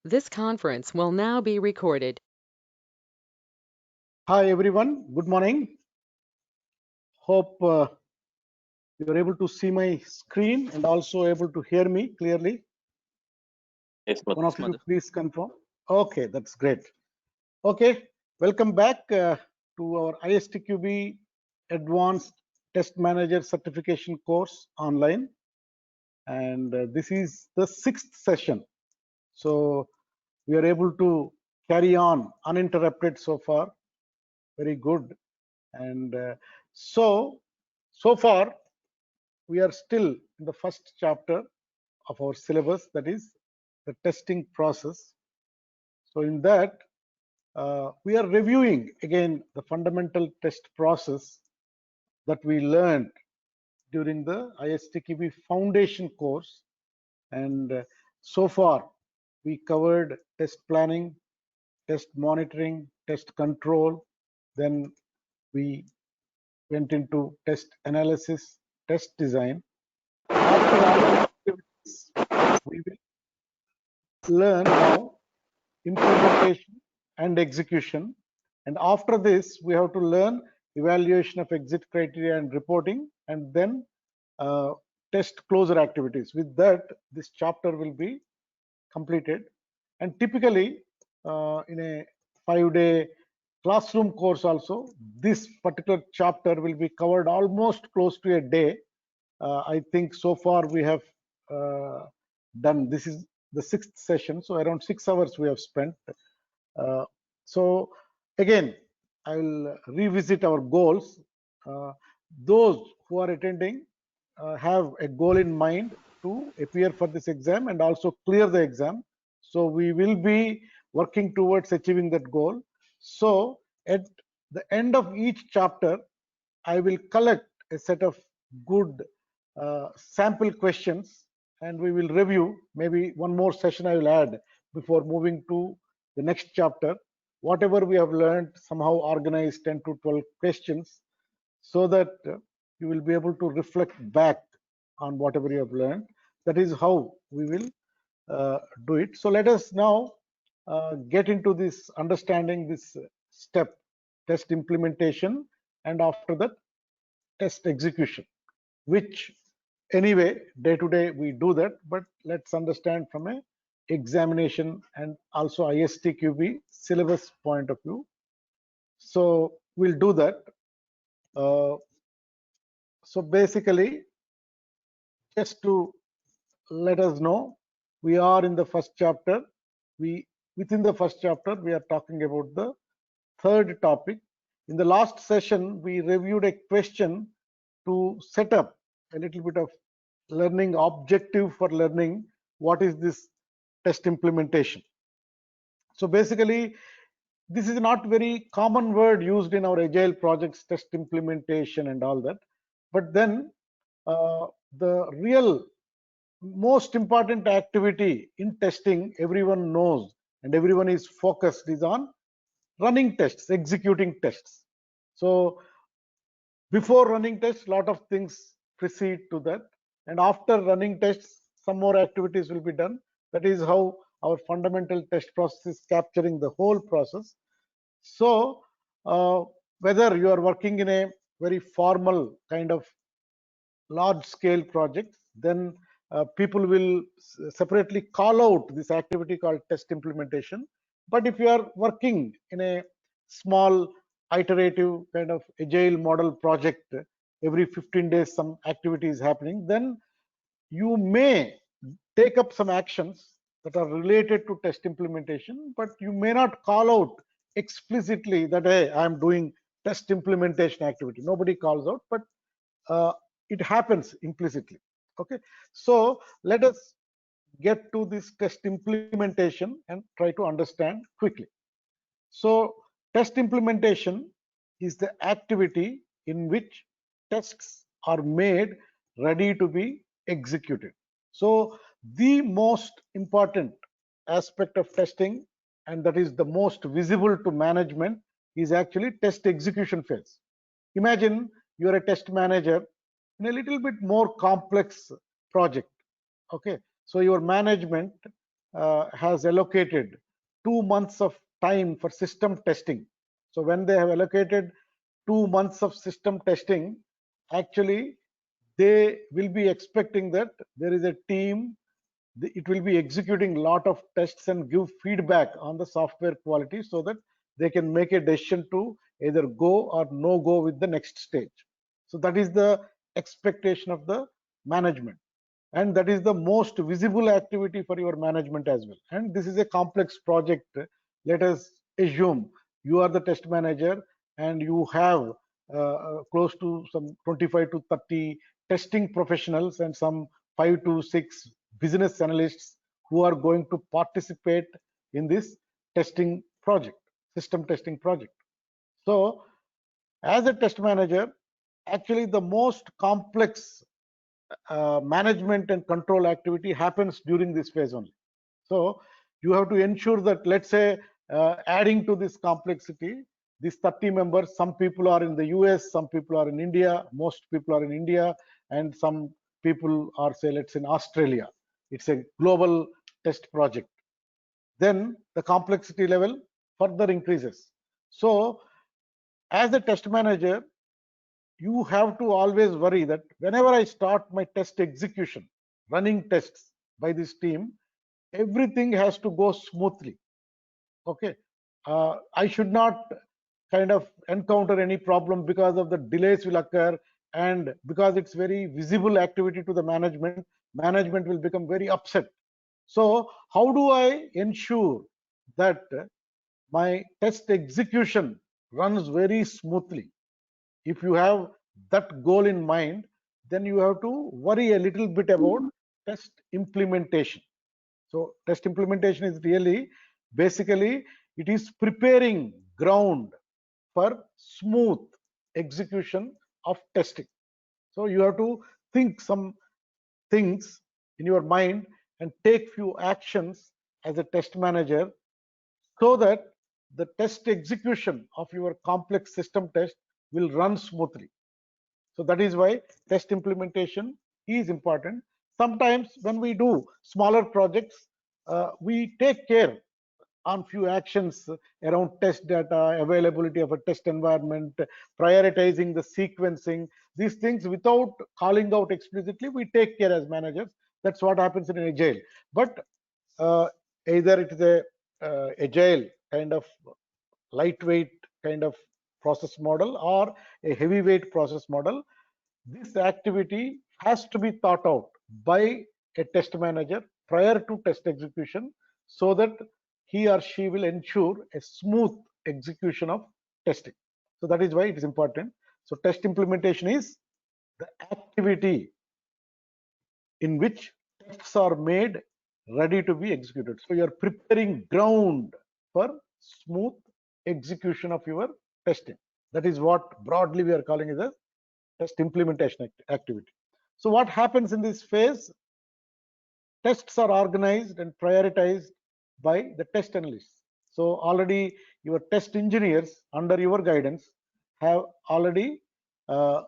This conference will now be recorded. Hi everyone, good morning. Hope you're able to see my screen and also able to hear me clearly. Yes, One of you Madhu. please confirm. Okay, that's great. Okay, welcome back to our ISTQB Advanced Test Manager Certification course online. And this is the 6th session. So we are able to carry on uninterrupted so far. Very good. And so far we are still in the first chapter of our syllabus, that is the testing process. So in that, we are reviewing again the fundamental test process that we learned during the ISTQB foundation course. And so far, we covered test planning, test monitoring, test control. Then we went into test analysis, test design. After all the activities, we will learn now implementation and execution. And after this, we have to learn evaluation of exit criteria and reporting, and then test closure activities. With that, this chapter will be completed. And typically, in a 5-day classroom course also, this particular chapter will be covered almost close to a day. I think so far we have done, this is the 6th session, so around 6 hours we have spent. So again, I will revisit our goals. Those who are attending have a goal in mind to appear for this exam and also clear the exam. So we will be working towards achieving that goal. So at the end of each chapter, I will collect a set of good sample questions and we will review. Maybe one more session I will add before moving to the next chapter. Whatever we have learned, somehow organize 10 to 12 questions so that you will be able to reflect back on whatever you have learned. That is how we will do it. So let us now get into this understanding this step, test implementation, and after that test execution, which anyway day to day we do that, but let's understand from a examination and also ISTQB syllabus point of view. So we'll do that. So basically, just to let us know, we are in the first chapter. Within the first chapter, we are talking about the third topic. In the last session, we reviewed a question to set up a little bit of learning objective for learning what is this test implementation. So basically, this is not very common word used in our agile projects, test implementation and all that. But then the real most important activity in testing, everyone knows and everyone is focused, is on running tests, executing tests. So before running tests, lot of things precede to that, and after running tests, some more activities will be done. That is how our fundamental test process is capturing the whole process. So whether you are working in a very formal kind of large scale projects, then people will separately call out this activity called test implementation. But if you are working in a small iterative kind of agile model project, every 15 days some activity is happening, then you may take up some actions that are related to test implementation, but you may not call out explicitly that, hey, I'm doing test implementation activity. Nobody calls out, but it happens implicitly. Okay, so let us get to this test implementation and try to understand quickly. So test implementation is the activity in which tests are made ready to be executed. So the most important aspect of testing, and that is the most visible to management, is actually test execution phase. Imagine you're a test manager in a little bit more complex project. Okay, so your management has allocated 2 months of time for system testing. So when they have allocated 2 months of system testing, actually they will be expecting that there is a team, it will be executing a lot of tests and give feedback on the software quality so that they can make a decision to either go or no go with the next stage. So that is the expectation of the management, and that is the most visible activity for your management as well. And this is a complex project. Let us assume you are the test manager and you have close to some 25 to 30 testing professionals and some 5 to 6 business analysts who are going to participate in this testing project, system testing project. So as a test manager, actually the most complex management and control activity happens during this phase only. So you have to ensure that, let's say, adding to this complexity, these 30 members, some people are in the US, some people are in India, most people are in India, and some people are, say, let's say in Australia. It's a global test project. Then the complexity level further increases. So as a test manager, you have to always worry that whenever I start my test execution, running tests by this team, everything has to go smoothly. Okay, I should not kind of encounter any problem because of the delays will occur, and because it's very visible activity to the management, management will become very upset. So how do I ensure that my test execution runs very smoothly? If you have that goal in mind, then you have to worry a little bit about test implementation. So test implementation is really basically, it is preparing ground for smooth execution of testing. So you have to think some things in your mind and take few actions as a test manager so that the test execution of your complex system test will run smoothly. So that is why test implementation is important. Sometimes when we do smaller projects, we take care on few actions around test data, availability of a test environment, prioritizing the sequencing, these things without calling out explicitly, we take care as managers. That's what happens in agile. But uh, either it is a agile kind of lightweight kind of process model or a heavyweight process model, this activity has to be thought out by a test manager prior to test execution so that he or she will ensure a smooth execution of testing. So that is why it is important. So test implementation is the activity in which tests are made ready to be executed. So you are preparing ground for smooth execution of your testing. That is what broadly we are calling as a test implementation activity. So what happens in this phase? Tests are organized and prioritized by the test analysts. So already your test engineers under your guidance have already uh,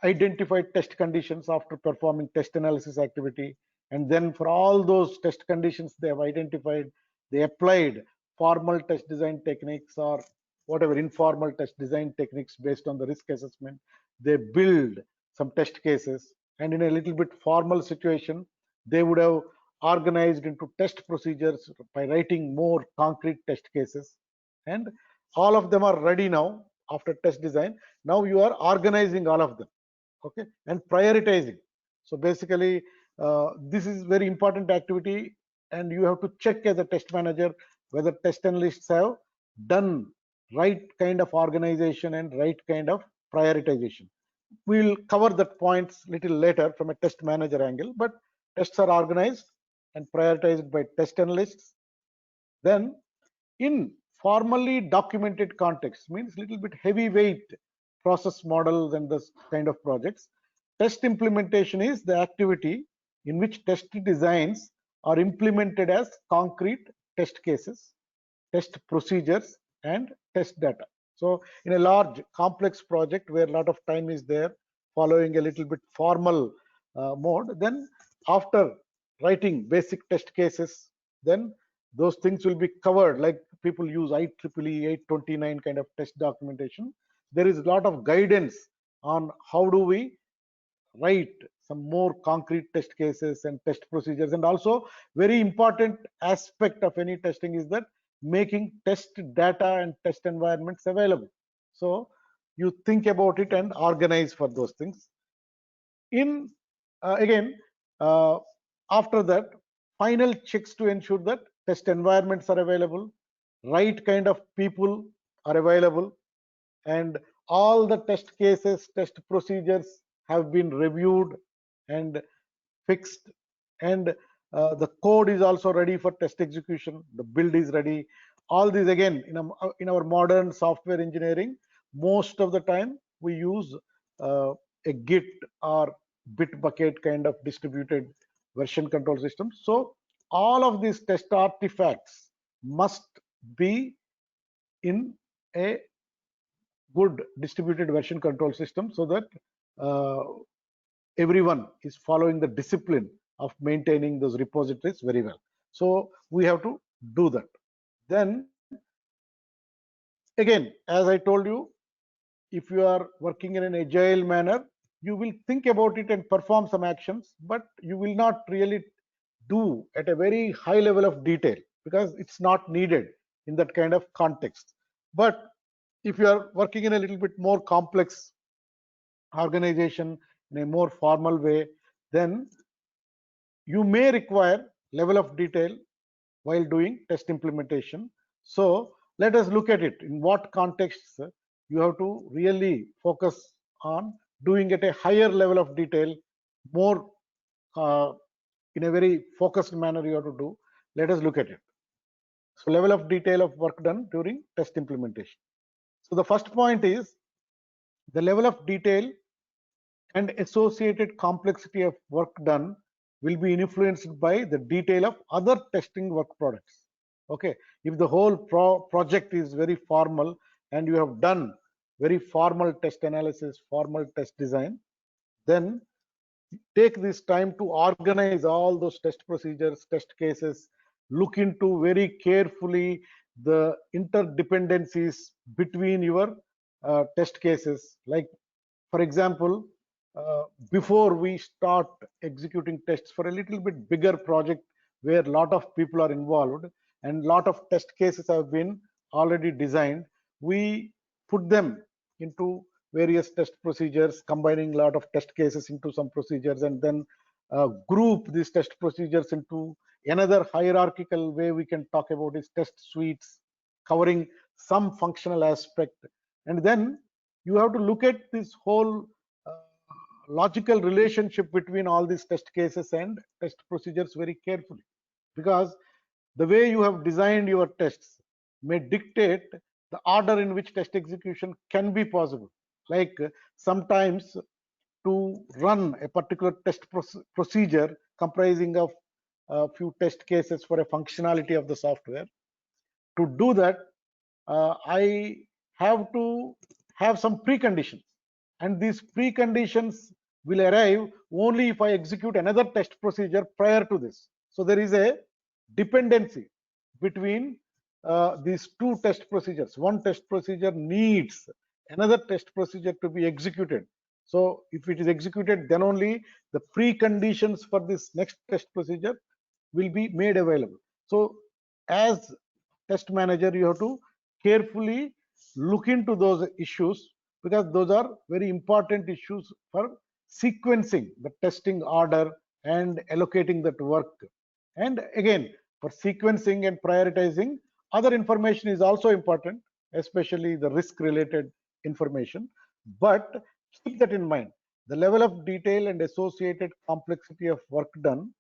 identified test conditions after performing test analysis activity, and then for all those test conditions they have identified, they applied formal test design techniques or whatever informal test design techniques based on the risk assessment. They build some test cases, and in a little bit formal situation they would have organized into test procedures by writing more concrete test cases, and all of them are ready now after test design. Now you are organizing all of them, okay, and prioritizing. So basically this is very important activity, and you have to check as a test manager whether test analysts have done right kind of organization and right kind of prioritization. We'll cover that points little later from a test manager angle, but tests are organized and prioritized by test analysts. Then in formally documented context, means little bit heavyweight process models and this kind of projects, test implementation is the activity in which test designs are implemented as concrete test cases, test procedures, and test data. So in a large complex project where a lot of time is there, following a little bit formal mode, then after writing basic test cases, then those things will be covered. Like people use IEEE 829 kind of test documentation. There is a lot of guidance on how do we write some more concrete test cases and test procedures. And also very important aspect of any testing is that making test data and test environments available. So you think about it and organize for those things. In again, after that, final checks to ensure that test environments are available, right kind of people are available, and all the test cases, test procedures have been reviewed and fixed, and the code is also ready for test execution, the build is ready. All these, again, in our modern software engineering, most of the time we use a Git or Bitbucket kind of distributed version control system. So all of these test artifacts must be in a good distributed version control system, so that everyone is following the discipline of maintaining those repositories very well. So we have to do that. Then again, as I told you, if you are working in an agile manner, you will think about it and perform some actions, but you will not really do at a very high level of detail because it's not needed in that kind of context. But if you are working in a little bit more complex organization in a more formal way, then you may require level of detail while doing test implementation. So let us look at it in what contexts you have to really focus on doing at a higher level of detail, more in a very focused manner you have to do. Let us look at it. So level of detail of work done during test implementation. So the first point is the level of detail and associated complexity of work done will be influenced by the detail of other testing work products. Okay, if the whole project is very formal and you have done very formal test analysis, formal test design, then take this time to organize all those test procedures, test cases, look into very carefully the interdependencies between your test cases. Like, for example, before we start executing tests for a little bit bigger project where a lot of people are involved and a lot of test cases have been already designed, we put them into various test procedures, combining a lot of test cases into some procedures, and then group these test procedures into another hierarchical way we can talk about is test suites covering some functional aspect. And then you have to look at this whole logical relationship between all these test cases and test procedures very carefully, because the way you have designed your tests may dictate the order in which test execution can be possible. Like sometimes to run a particular test procedure comprising of a few test cases for a functionality of the software, to do that, I have to have some preconditions, and these preconditions will arrive only if I execute another test procedure prior to this. So there is a dependency between these two test procedures. One test procedure needs another test procedure to be executed. So if it is executed, then only the preconditions for this next test procedure will be made available. So as test manager, you have to carefully look into those issues, because those are very important issues for sequencing the testing order and allocating that work. And again, for sequencing and prioritizing, other information is also important, especially the risk related information. But keep that in mind, the level of detail and associated complexity of work done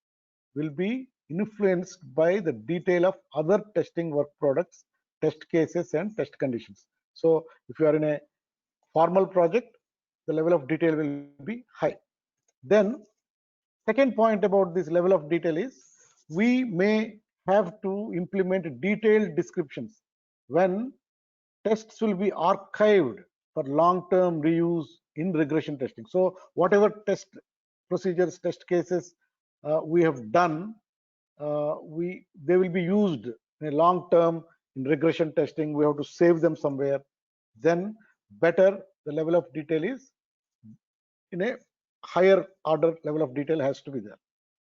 will be influenced by the detail of other testing work products, test cases, and test conditions. So if you are in a formal project, the level of detail will be high. Then second point about this level of detail is we may have to implement detailed descriptions when tests will be archived for long-term reuse in regression testing. So whatever test procedures, test cases we have done, they will be used in a long term in regression testing. We have to save them somewhere. Then better the level of detail is, in a higher order level of detail has to be there.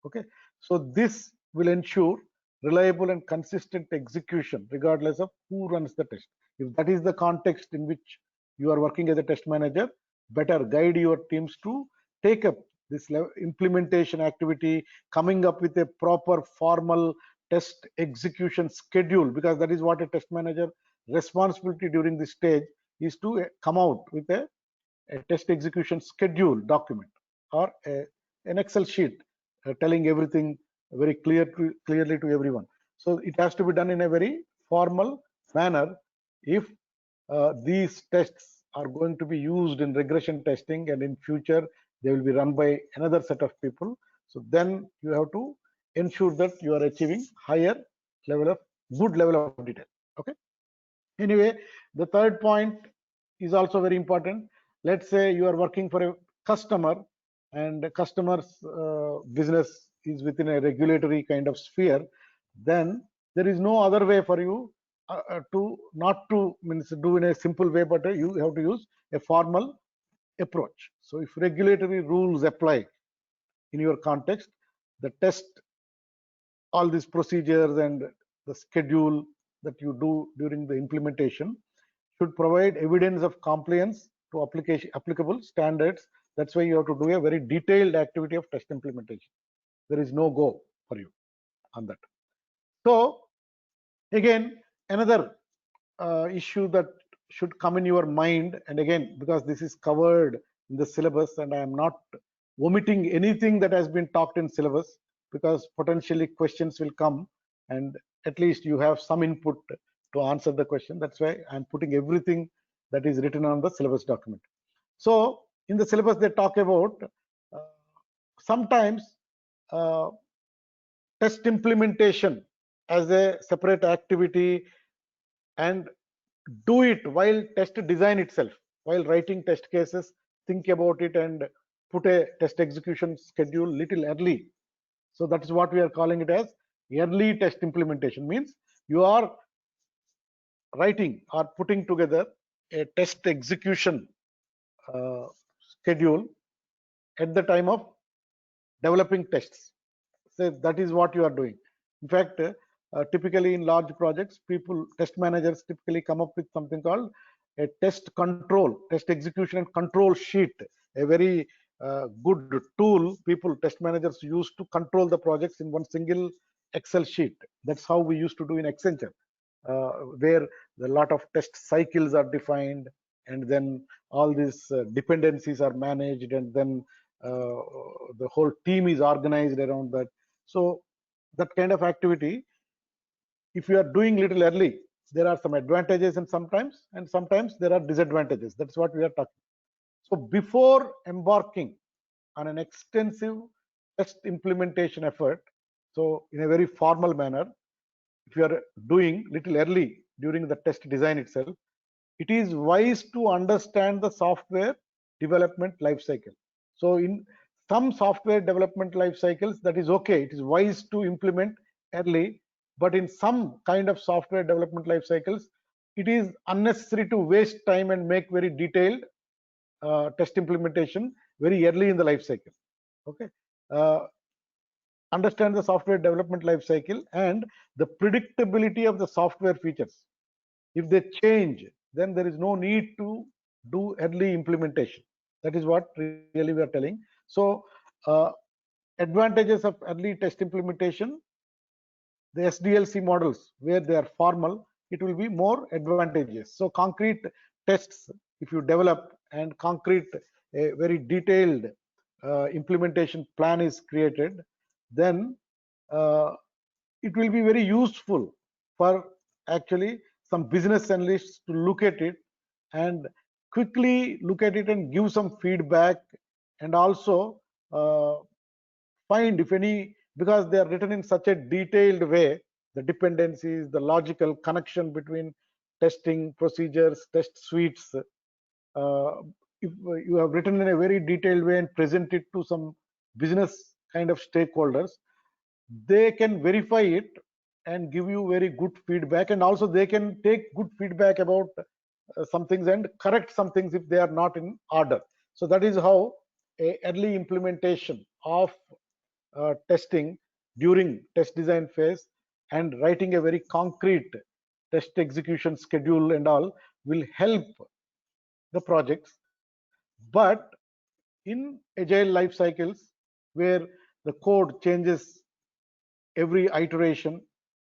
Okay, so this will ensure reliable and consistent execution regardless of who runs the test. If that is the context in which you are working as a test manager, better guide your teams to take up this implementation activity, coming up with a proper formal test execution schedule, because that is what a test manager responsibility during this stage is, to come out with a test execution schedule document or an Excel sheet telling everything very clearly to everyone. So it has to be done in a very formal manner. If these tests are going to be used in regression testing, and in future they will be run by another set of people, so then you have to ensure that you are achieving higher level of good level of detail. Okay, anyway, the third point is also very important. Let's say you are working for a customer, and the customer's business is within a regulatory kind of sphere. Then there is no other way for you to not to means do in a simple way, but you have to use a formal approach. So if regulatory rules apply in your context, the test, all these procedures and the schedule that you do during the implementation should provide evidence of compliance to applicable standards. That's why you have to do a very detailed activity of test implementation. There is no go for you on that. So again, another issue that should come in your mind, and again, because this is covered in the syllabus, and I am not omitting anything that has been talked in syllabus, because potentially questions will come, and at least you have some input to answer the question. That's why I'm putting everything that is written on the syllabus document. So in the syllabus they talk about sometimes test implementation as a separate activity, and do it while test design itself. While writing test cases, think about it and put a test execution schedule little early. So that is what we are calling it as early test implementation. Means you are writing or putting together a test execution schedule at the time of developing tests. So that is what you are doing. In fact, typically in large projects, test managers typically come up with something called a test execution and control sheet, a very good tool test managers use to control the projects in one single Excel sheet. That's how we used to do in Accenture, where a lot of test cycles are defined, and then all these dependencies are managed, and then the whole team is organized around that. So that kind of activity, if you are doing little early, there are some advantages, and sometimes there are disadvantages. That's what we are talking. So before embarking on an extensive test implementation effort, so in a very formal manner, if you are doing little early during the test design itself, it is wise to understand the software development life cycle. So in some software development life cycles, that is okay, it is wise to implement early, but in some kind of software development life cycles, it is unnecessary to waste time and make very detailed test implementation very early in the life cycle. Okay, understand the software development life cycle and the predictability of the software features. If they change, then there is no need to do early implementation. That is what really we are telling. So advantages of early test implementation, the SDLC models where they are formal, it will be more advantageous. So concrete tests, if you develop and concrete a very detailed implementation plan is created, then it will be very useful for actually some business analysts to look at it and quickly look at it and give some feedback, and also find if any, because they are written in such a detailed way, the dependencies, the logical connection between testing procedures, test suites. If you have written in a very detailed way and present it to some business kind of stakeholders, they can verify it and give you very good feedback, and also they can take good feedback about some things and correct some things if they are not in order. So that is how a early implementation of testing during test design phase and writing a very concrete test execution schedule and all will help the projects. But in agile life cycles where the code changes every iteration,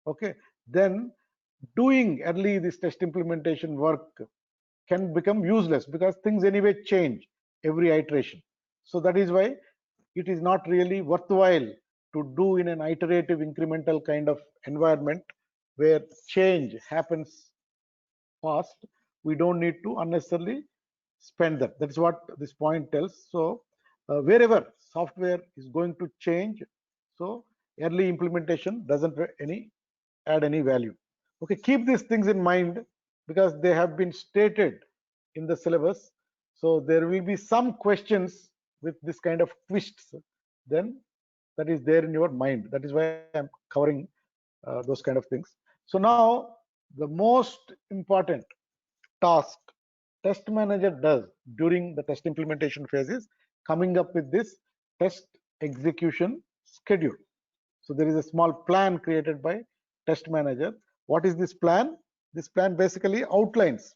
okay, then doing early this test implementation work can become useless because things anyway change every iteration. So that is why it is not really worthwhile to do in an iterative incremental kind of environment where change happens fast. We don't need to unnecessarily spend that. That's what this point tells. So wherever software is going to change, so early implementation doesn't add any value. Okay, keep these things in mind because they have been stated in the syllabus. So there will be some questions with this kind of twists, then that is there in your mind. That is why I'm covering those kind of things. So now the most important task test manager does during the test implementation phase is coming up with this test execution schedule. So there is a small plan created by test manager. What is this plan? This plan basically outlines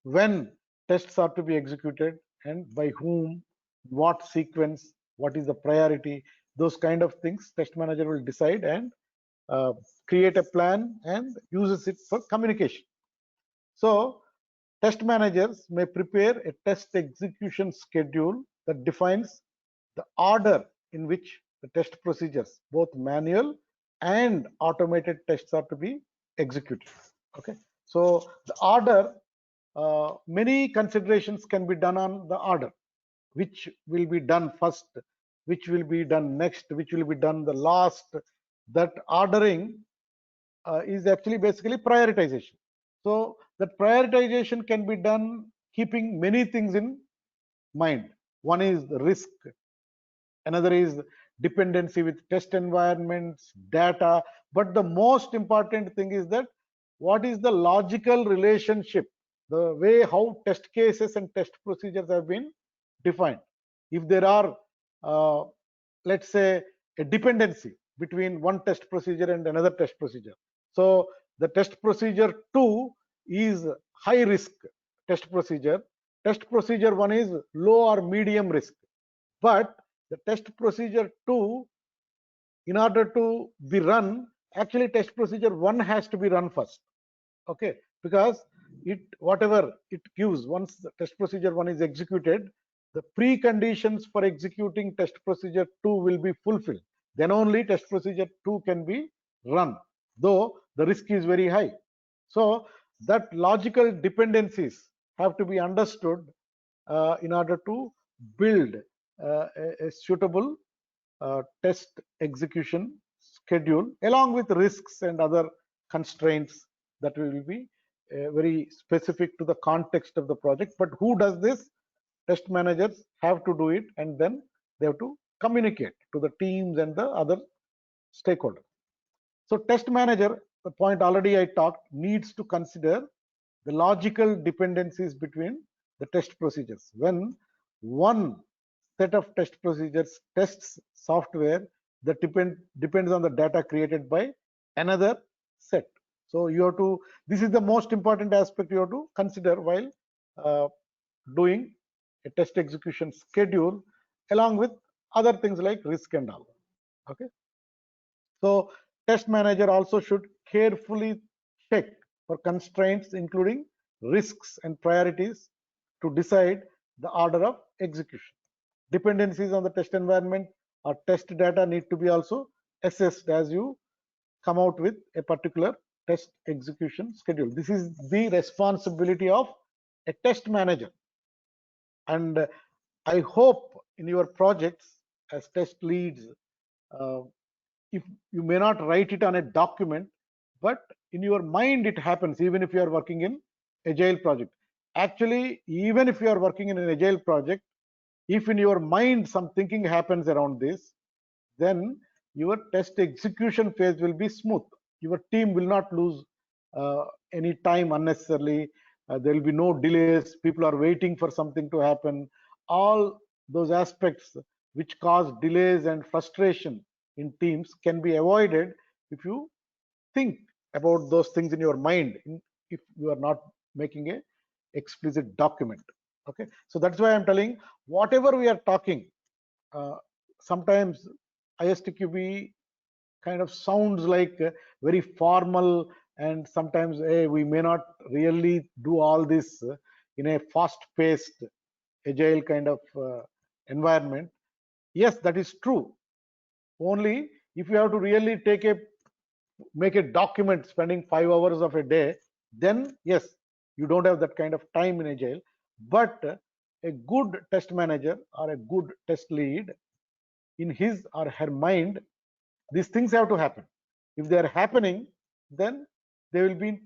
when tests are to be executed and by whom, what sequence, what is the priority, those kind of things test manager will decide and create a plan and uses it for communication. So test managers may prepare a test execution schedule that defines the order in which the test procedures, both manual and automated tests, are to be executed. Okay, so the order, many considerations can be done on the order. Which will be done first, which will be done next, which will be done the last. That ordering is actually basically prioritization. So that prioritization can be done keeping many things in mind. One is the risk, another is dependency with test environments, data, but the most important thing is that what is the logical relationship, the way how test cases and test procedures have been defined. If there are let's say a dependency between one test procedure and another test procedure, so the test procedure 2 is high risk test procedure, test procedure 1 is low or medium risk, but the test procedure 2, in order to be run, actually test procedure 1 has to be run first. Okay, because it whatever it gives, once the test procedure 1 is executed, the preconditions for executing test procedure 2 will be fulfilled. Then only test procedure 2 can be run, though the risk is very high. So that logical dependencies have to be understood in order to build a suitable test execution schedule along with risks and other constraints that will be very specific to the context of the project. But who does this? Test managers have to do it, and then they have to communicate to the teams and the other stakeholders. So test manager, the point already I talked, needs to consider the logical dependencies between the test procedures. When one set of test procedures tests software that depends on the data created by another set. So you have to, this is the most important aspect you have to consider while doing a test execution schedule, along with other things like risk and all. Okay, so test manager also should carefully check for constraints including risks and priorities to decide the order of execution. Dependencies on the test environment or test data need to be also assessed as you come out with a particular test execution schedule. This is the responsibility of a test manager. And I hope in your projects as test leads, if you may not write it on a document, but in your mind it happens even if you are working in agile project. Actually, even if you are working in an agile project, if in your mind some thinking happens around this, then your test execution phase will be smooth. Your team will not lose any time unnecessarily. There will be no delays. People are waiting for something to happen. All those aspects which cause delays and frustration in teams can be avoided if you think about those things in your mind, if you are not making a explicit document. Okay, so that's why I'm telling, whatever we are talking, sometimes ISTQB kind of sounds like very formal, and sometimes we may not really do all this in a fast-paced, agile kind of environment. Yes, that is true. Only if you have to really make a document spending 5 hours of a day, then yes, you don't have that kind of time in agile. But a good test manager or a good test lead, in his or her mind, these things have to happen. If they are happening, then they will be in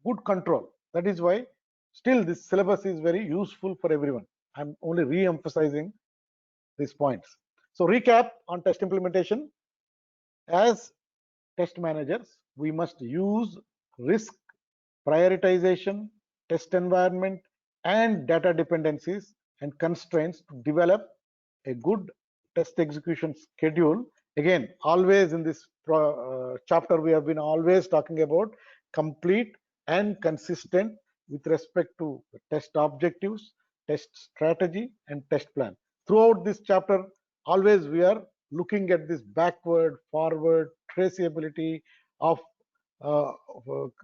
good control. That is why still this syllabus is very useful for everyone. I'm only re-emphasizing these points. So recap on test implementation. As test managers, we must use risk, prioritization, test environment, and data dependencies and constraints to develop a good test execution schedule. Again, always in this chapter, we have been always talking about complete and consistent with respect to test objectives, test strategy, and test plan. Throughout this chapter, always we are looking at this backward, forward, traceability of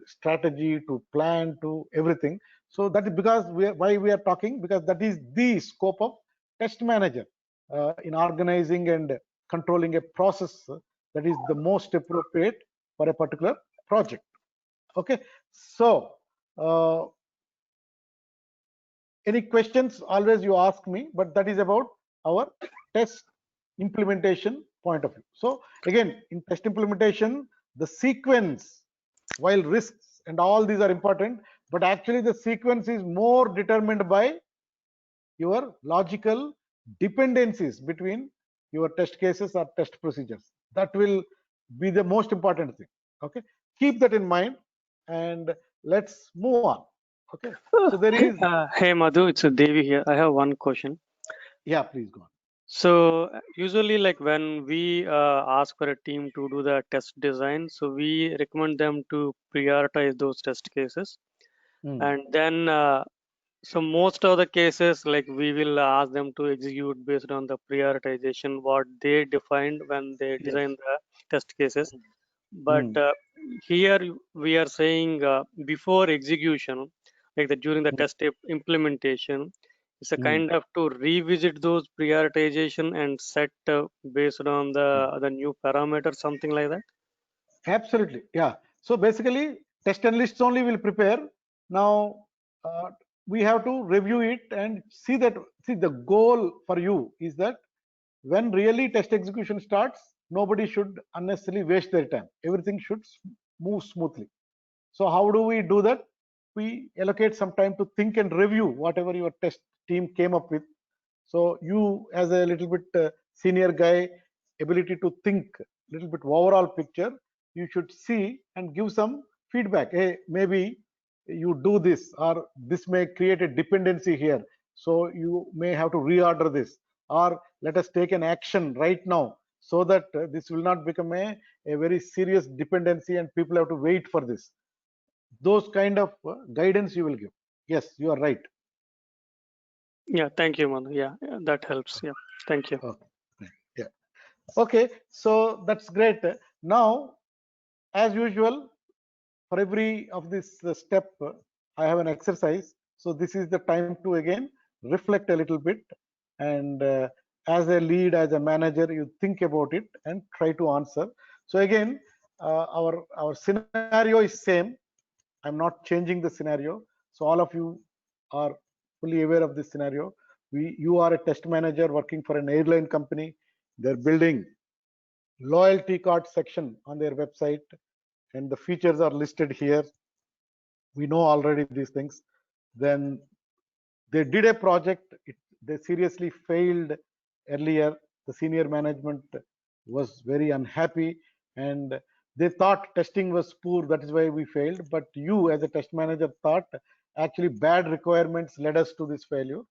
strategy to plan to everything. So that is because why we are talking, because that is the scope of test manager in organizing and controlling a process that is the most appropriate for a particular project. Okay, so any questions, always you ask me, but that is about our test implementation point of view. So again, in test implementation, the sequence, while risks and all these are important, but actually the sequence is more determined by your logical dependencies between your test cases or test procedures. That will be the most important thing. Okay, keep that in mind, and let's move on. Okay, so there is Hey Madhu, it's Devi here. I have one question. Yeah, please go on. So usually, like when we ask for a team to do the test design, so we recommend them to prioritize those test cases, and then so most of the cases, like we will ask them to execute based on the prioritization what they defined when they design the test cases. But here we are saying before execution, like during the test implementation, it's a kind of to revisit those prioritization and set based on the new parameter, something like that. Absolutely, yeah. So basically, test and lists only will prepare. Now we have to review it and see that. See, the goal for you is that when really test execution starts, nobody should unnecessarily waste their time. Everything should move smoothly. So how do we do that? We allocate some time to think and review whatever your test team came up with. So you, as a little bit senior guy, ability to think little bit overall picture, you should see and give some feedback. Hey, maybe you do this, or this may create a dependency here, so you may have to reorder this, or let us take an action right now so that this will not become a very serious dependency and people have to wait for this. Those kind of guidance you will give. Yes, you are right. Yeah, thank you, Manu. Yeah, that helps. Yeah, thank you. Okay. Yeah. Okay, so that's great. Now, as usual, for every of this step, I have an exercise. So this is the time to again reflect a little bit, and as a lead, as a manager, you think about it and try to answer. So again, our scenario is same. I'm not changing the scenario. So all of you are fully aware of this scenario. You are a test manager working for an airline company. They're building loyalty card section on their website, and the features are listed here. We know already these things. Then they did a project. They seriously failed earlier. The senior management was very unhappy, and they thought testing was poor, that is why we failed. But you as a test manager thought actually bad requirements led us to this failure.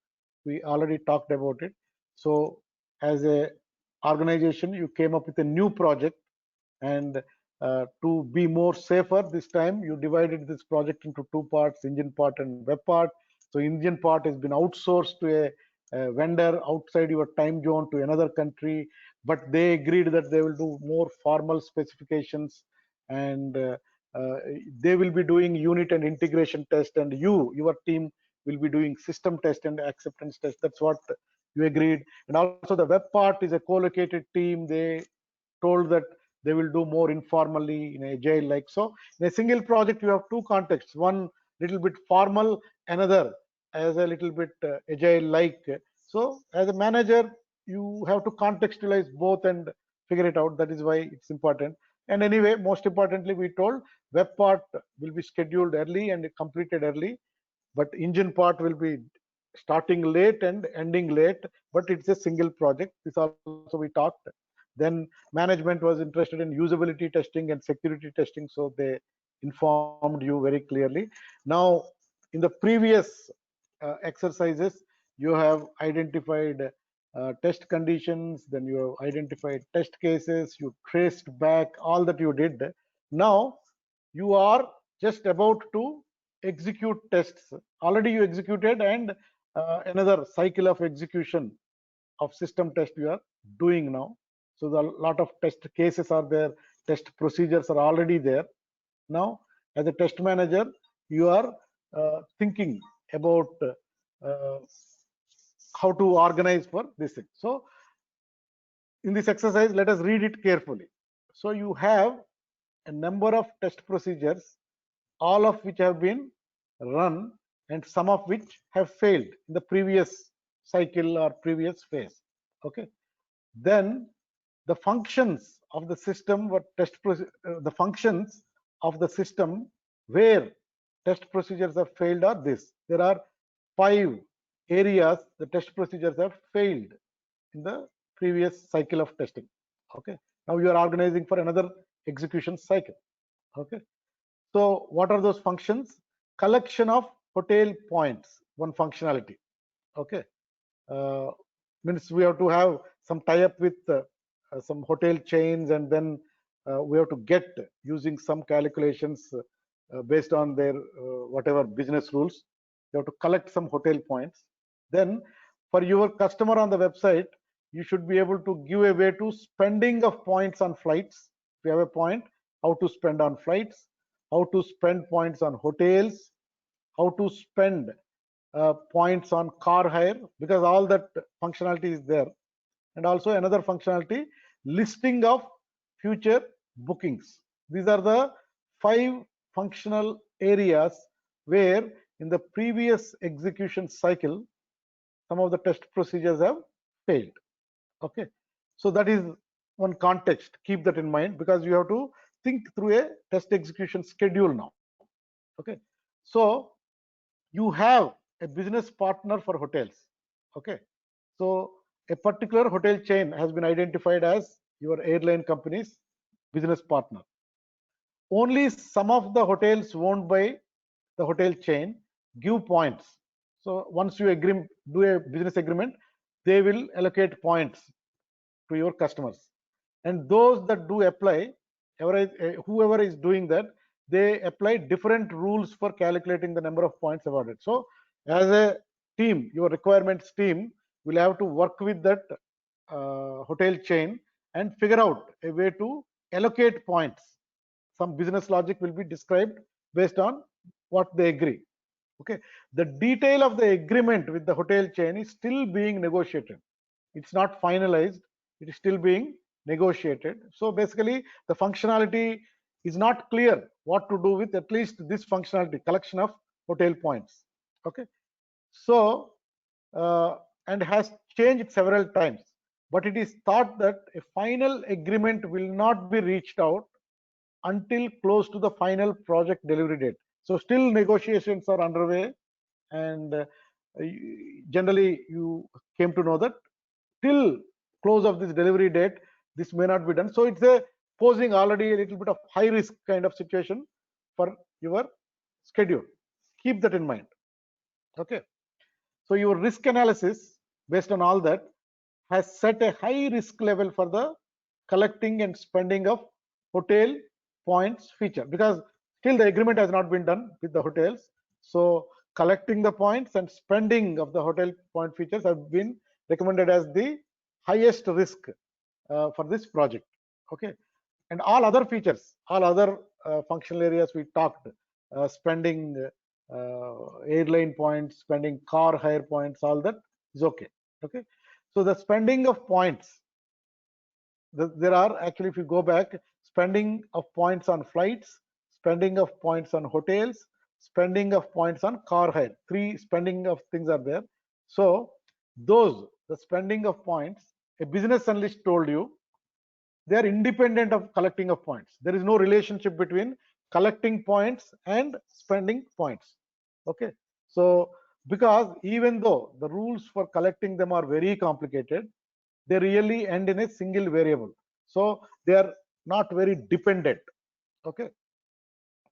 We already talked about it. So as a organization, you came up with a new project, and to be more safer this time, you divided this project into two parts, engine part and web part. So engine part has been outsourced to a vendor outside your time zone to another country, but they agreed that they will do more formal specifications, and they will be doing unit and integration test, and your team will be doing system test and acceptance test. That's what you agreed. And also the web part is a co-located team. They told that they will do more informally in agile like. So in a single project you have two contexts, one little bit formal, another as a little bit agile like. So as a manager you have to contextualize both and figure it out. That is why it's important. And anyway, most importantly, we told web part will be scheduled early and completed early, but engine part will be starting late and ending late, but it's a single project. This also we talked. Then management was interested in usability testing and security testing, so they informed you very clearly. Now in the previous exercises you have identified test conditions, then you have identified test cases, you traced back all that you did. Now you are just about to execute tests. Already you executed, and another cycle of execution of system test you are doing now. So the lot of test cases are there, test procedures are already there. Now as a test manager you are thinking about how to organize for this thing. So in this exercise, let us read it carefully. So you have a number of test procedures, all of which have been run and some of which have failed in the previous cycle or previous phase. Okay. Then the functions of the system, the functions of the system where test procedures have failed are this. There are 5 areas the test procedures have failed in the previous cycle of testing. Okay. Now you are organizing for another execution cycle. Okay. So what are those functions? Collection of hotel points, one functionality. Okay. Means we have to have some tie-up with some hotel chains, and then we have to get using some calculations based on their whatever business rules. You have to collect some hotel points. Then for your customer on the website, you should be able to give a way to spending of points on flights. If you have a point, how to spend on flights, how to spend points on hotels, how to spend points on car hire, because all that functionality is there. And also another functionality, listing of future bookings. These are the 5 functional areas where in the previous execution cycle some of the test procedures have failed. Okay, so that is one context. Keep that in mind, because you have to think through a test execution schedule now. Okay, so you have a business partner for hotels. Okay, so a particular hotel chain has been identified as your airline company's business partner. Only some of the hotels owned by the hotel chain give points. So once you do a business agreement, they will allocate points to your customers, and those that do apply, whoever is doing that, they apply different rules for calculating the number of points awarded. So as a team, your requirements team will have to work with that hotel chain and figure out a way to allocate points. Some business logic will be described based on what they agree. Okay, the detail of the agreement with the hotel chain is still being negotiated. It's not finalized, it is still being negotiated. So basically the functionality is not clear what to do with at least this functionality, collection of hotel points. Okay, so and has changed several times, but it is thought that a final agreement will not be reached out until close to the final project delivery date. So still negotiations are underway, and generally you came to know that till close of this delivery date, this may not be done. So it's a posing already a little bit of high risk kind of situation for your schedule. Keep that in mind. Okay. So your risk analysis based on all that has set a high risk level for the collecting and spending of hotel points feature, because still the agreement has not been done with the hotels. So collecting the points and spending of the hotel point features have been recommended as the highest risk for this project. Okay. And all other features, all other functional areas we talked, spending airline points, spending car hire points, all that is okay. Okay. So the spending of points, there are actually, if you go back, spending of points on flights, spending of points on hotels, spending of points on car hire. 3 spending of things are there. So those, the spending of points, a business analyst told you, they are independent of collecting of points. There is no relationship between collecting points and spending points. Okay. So because even though the rules for collecting them are very complicated, they really end in a single variable. So they are not very dependent. Okay.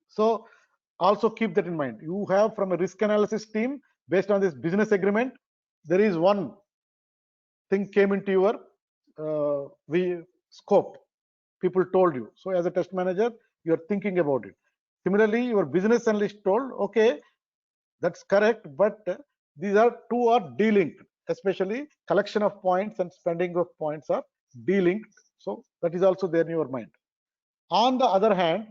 So also keep that in mind. You have from a risk analysis team, based on this business agreement, there is one thing came into your scope. People told you. So as a test manager, you are thinking about it. Similarly, your business analyst told, okay, that's correct, but these are two are delinked, especially collection of points and spending of points are delinked. So that is also there in your mind. On the other hand,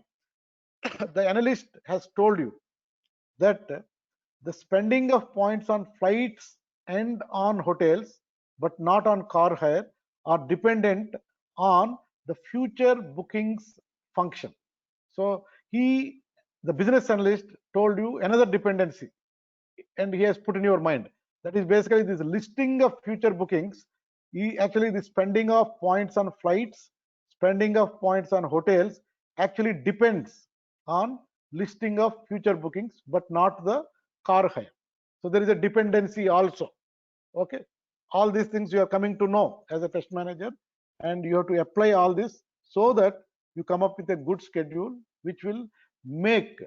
the analyst has told you that the spending of points on flights and on hotels, but not on car hire, are dependent on the future bookings function. So the business analyst told you another dependency, and he has put in your mind, that is basically this listing of future bookings. Actually, the spending of points on flights, spending of points on hotels actually depends on listing of future bookings, but not the car hire. So there is a dependency also. Okay. All these things you are coming to know as a test manager, and you have to apply all this so that you come up with a good schedule which will make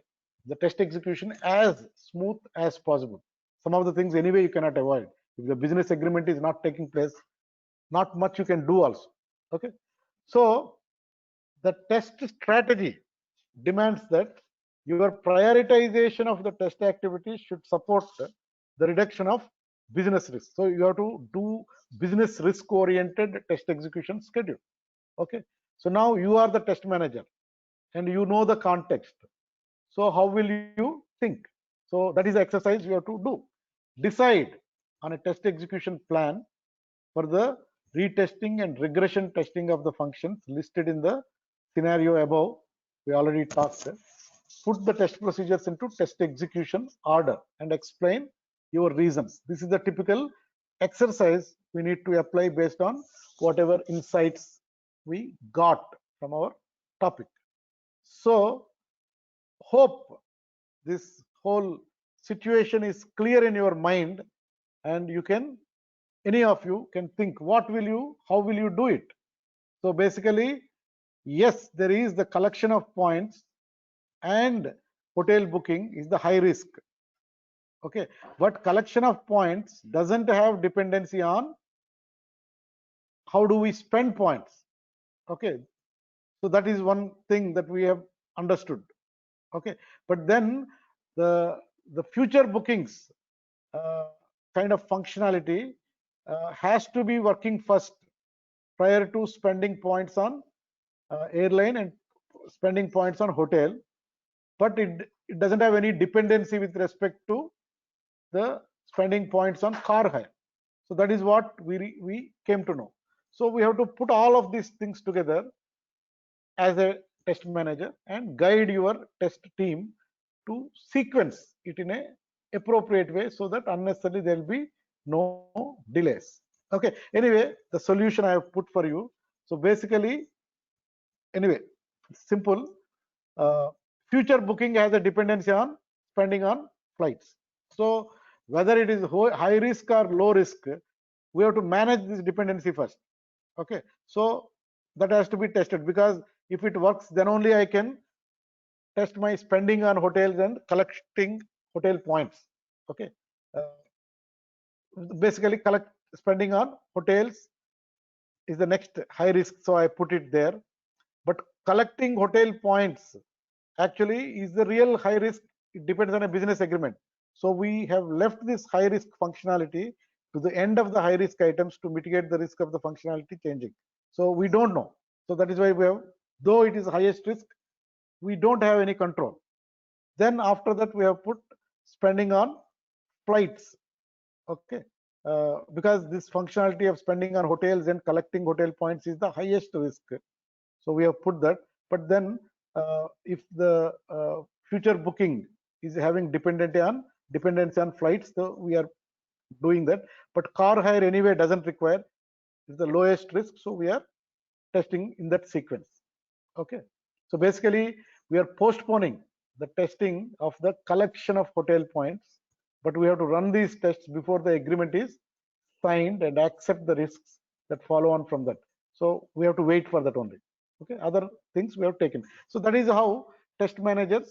the test execution as smooth as possible. Some of the things anyway you cannot avoid. If the business agreement is not taking place, not much you can do also. Okay. So the test strategy demands that your prioritization of the test activities should support the reduction of business risk. So you have to do business risk oriented test execution schedule. Okay. So now you are the test manager and you know the context. So how will you think? So that is the exercise you have to do. Decide on a test execution plan for the retesting and regression testing of the functions listed in the scenario above. We already talked. Put the test procedures into test execution order and explain your reasons. This is the typical exercise we need to apply based on whatever insights we got from our topic. So hope this whole situation is clear in your mind, and you can, any of you can think, how will you do it? So basically, yes, there is the collection of points and hotel booking is the high risk. Okay, but collection of points doesn't have dependency on how do we spend points. Okay, so that is one thing that we have understood. Okay, but then the future bookings kind of functionality has to be working first prior to spending points on airline and spending points on hotel, but it doesn't have any dependency with respect to the spending points on car hire. So that is what we came to know. So we have to put all of these things together as a test manager and guide your test team to sequence it in a appropriate way so that unnecessarily there will be no delays. Okay, anyway, the solution I have put for you. So basically, anyway, simple. Future booking has a dependency on spending on flights. So whether it is high risk or low risk, we have to manage this dependency first. Okay, so that has to be tested, because if it works, then only I can test my spending on hotels and collecting hotel points. Okay, basically collect spending on hotels is the next high risk, so I put it there. But collecting hotel points actually is the real high risk. It depends on a business agreement. So we have left this high risk functionality to the end of the high risk items to mitigate the risk of the functionality changing. So we don't know. So that is why we have, though it is highest risk, we don't have any control. Then after that, we have put spending on flights. Okay, because this functionality of spending on hotels and collecting hotel points is the highest risk. So we have put that. But then if the future booking is having dependency on flights, so we are doing that. But car hire anyway doesn't require, is the lowest risk, so we are testing in that sequence. Okay, so basically we are postponing the testing of the collection of hotel points, but we have to run these tests before the agreement is signed and accept the risks that follow on from that. So we have to wait for that only. Okay, other things we have taken. So that is how test managers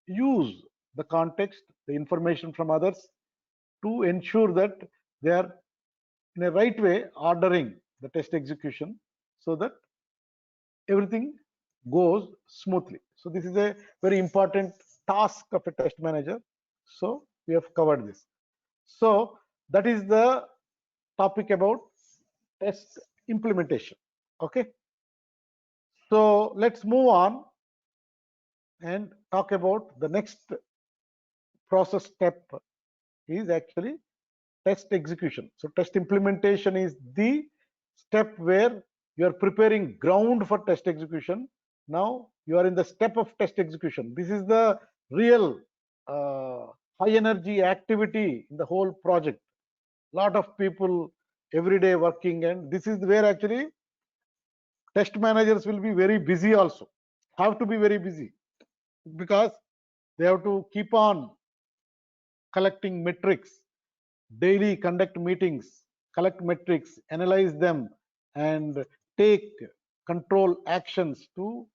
use the context, the information from others, to ensure that they are in a right way ordering the test execution so that everything goes smoothly. So this is a very important task of a test manager. So we have covered this. So that is the topic about test implementation. Okay, so let's move on and talk about the next process step is actually test execution. So test implementation is the step where you are preparing ground for test execution. Now you are in the step of test execution. This is the real high energy activity in the whole project. Lot of people every day working, and this is where actually test managers will be very busy also, have to be very busy, because they have to keep on collecting metrics, daily conduct meetings, collect metrics, analyze them, and take control actions to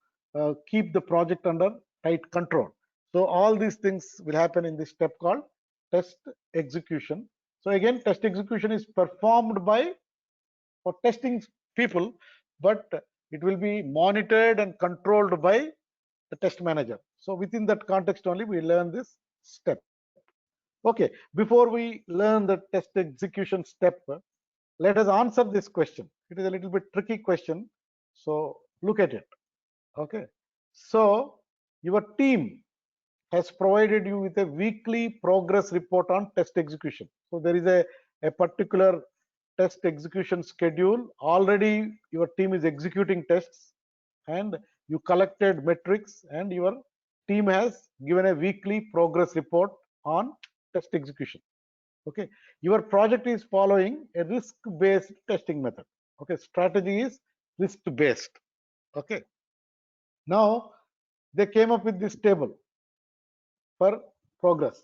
keep the project under tight control. So all these things will happen in this step called test execution. So again, test execution is performed by for testing people, but it will be monitored and controlled by the test manager. So within that context only we learn this step. Okay, before we learn the test execution step, let us answer this question. It is a little bit tricky question, so look at it. Okay, so your team has provided you with a weekly progress report on test execution. So there is a particular test execution schedule. Already your team is executing tests and you collected metrics, and your team has given a weekly progress report on test execution. Okay, your project is following a risk-based testing method. Okay, strategy is risk-based. Okay, now they came up with this table for progress.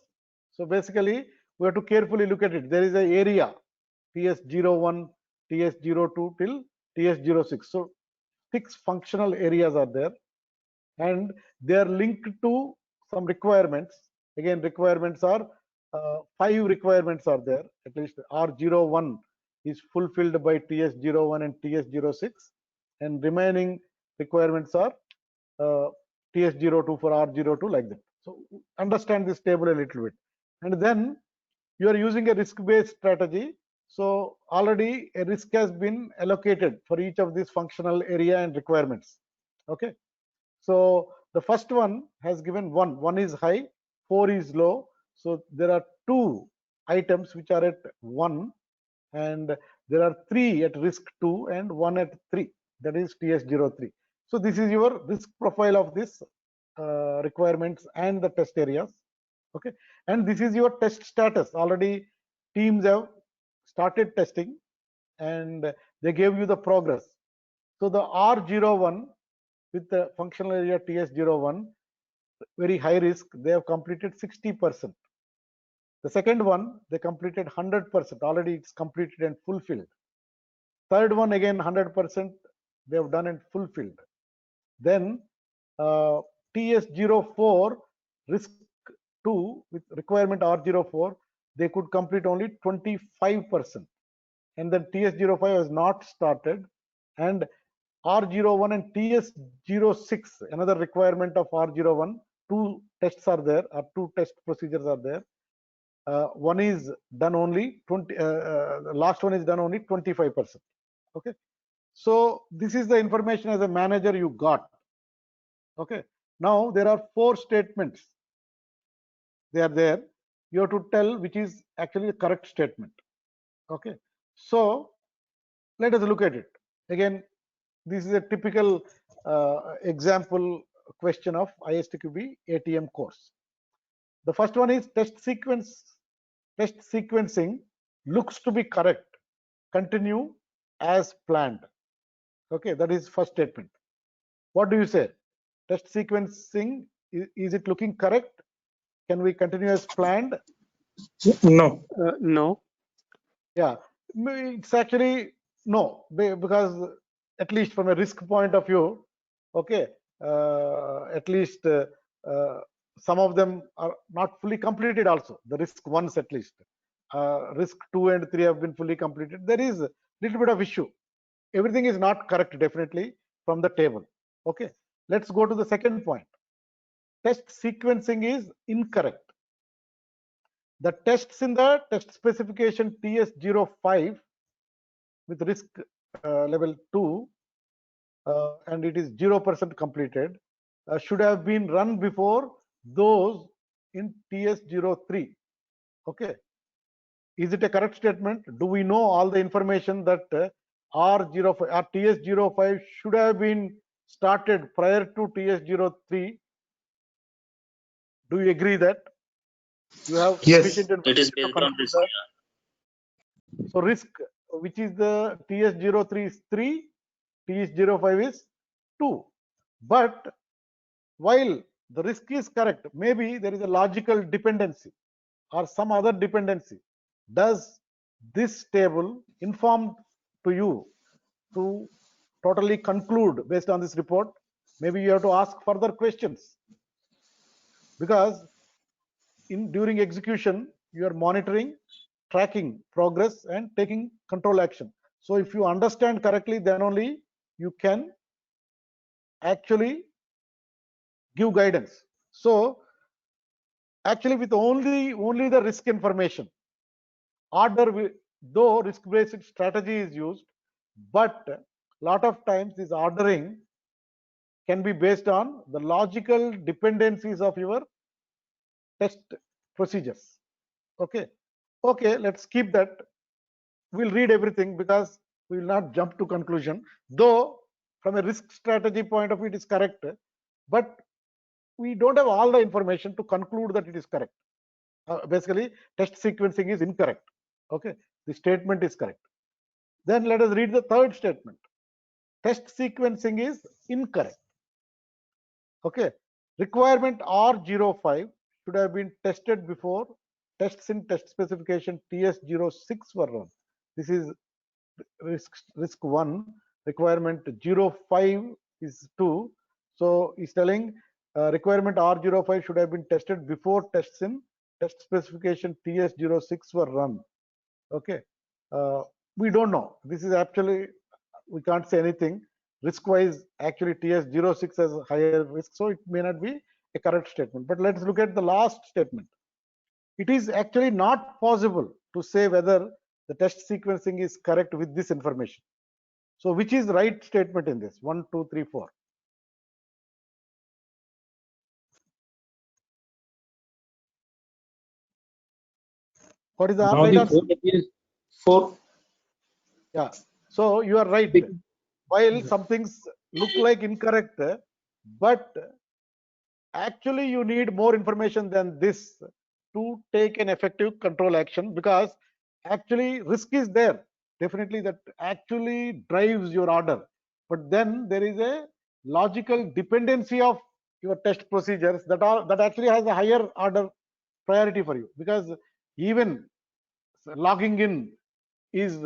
So basically we have to carefully look at it. There is an area TS01, TS02 till TS06. So 6 functional areas are there, and they are linked to some requirements. Again, requirements are 5 requirements are there. At least R01 is fulfilled by TS01 and TS06, and remaining requirements are TS02 for R02, like that. So understand this table a little bit, and then you are using a risk-based strategy. So already a risk has been allocated for each of these functional area and requirements. Okay, so the first one has given 1 is high, 4 is low. So there are 2 items which are at 1, and there are 3 at risk 2 and 1 at 3, that is TS03. So this is your risk profile of this requirements and the test areas. Okay, and this is your test status. Already teams have started testing and they gave you the progress. So the R01 with the functional area TS01, very high risk, they have completed 60%. The second one, they completed 100%. Already it's completed and fulfilled. Third one, again 100%, they have done and fulfilled. Then TS04 risk 2 with requirement R04, they could complete only 25%. And then TS05 has not started. And R01 and TS06, another requirement of R01, two tests are there, or two test procedures are there. One is done only 20, the last one is done only 25%. Okay. So this is the information as a manager you got. Okay. Now there are 4 statements. They are there. You have to tell which is actually the correct statement. Okay. So let us look at it. Again, this is a typical example question of ISTQB ATM course. The first one is test sequencing looks to be correct. Continue as planned. Okay, that is first statement. What do you say? Test sequencing, is it looking correct? Can we continue as planned? No. No. Yeah, it's actually no, because at least from a risk point of view, okay, at least some of them are not fully completed also, the risk ones at least. Risk 2 and 3 have been fully completed. There is a little bit of issue. Everything is not correct definitely from the table. Okay, let's go to the second point. Test sequencing is incorrect. The tests in the test specification TS05 with risk level 2 and it is 0% completed should have been run before those in TS03. Okay, is it a correct statement? Do we know all the information that R05 or TS05 should have been started prior to TS03? Do you agree that you have Yes. sufficient It is information to based on conclude risk. that? So risk, which is the TS03 is 3, TS05 is 2. But while the risk is correct, maybe there is a logical dependency or some other dependency. Does this table inform to you to totally conclude based on this report? Maybe you have to ask further questions, because during execution you are monitoring, tracking progress and taking control action. So if you understand correctly, then only you can actually give guidance. So actually with only the risk information, though risk-based strategy is used, but a lot of times this ordering can be based on the logical dependencies of your test procedures. Okay, let's keep that. We'll read everything because we will not jump to conclusion, though from a risk strategy point of view it is correct, but we don't have all the information to conclude that it is correct. Basically test sequencing is incorrect. Okay, the statement is correct. Then let us read the third statement. Test sequencing is incorrect. Okay, requirement R05 should have been tested before tests in test specification TS06 were run. This is risk 1. Requirement 05 is 2. So he's telling requirement R05 should have been tested before tests in test specification TS06 were run. Okay, we don't know. This is actually, we can't say anything. Risk wise, actually TS06 has higher risk, so it may not be a correct statement. But let's look at the last statement. It is actually not possible to say whether the test sequencing is correct with this information. So which is right statement in this? 1, 2, 3, 4. What is the Now right the answer? code is 4. Yeah, so you are right. While some things look like incorrect, but actually you need more information than this to take an effective control action, because actually risk is there definitely, that actually drives your order, but then there is a logical dependency of your test procedures that actually has a higher order priority for you, because even logging in is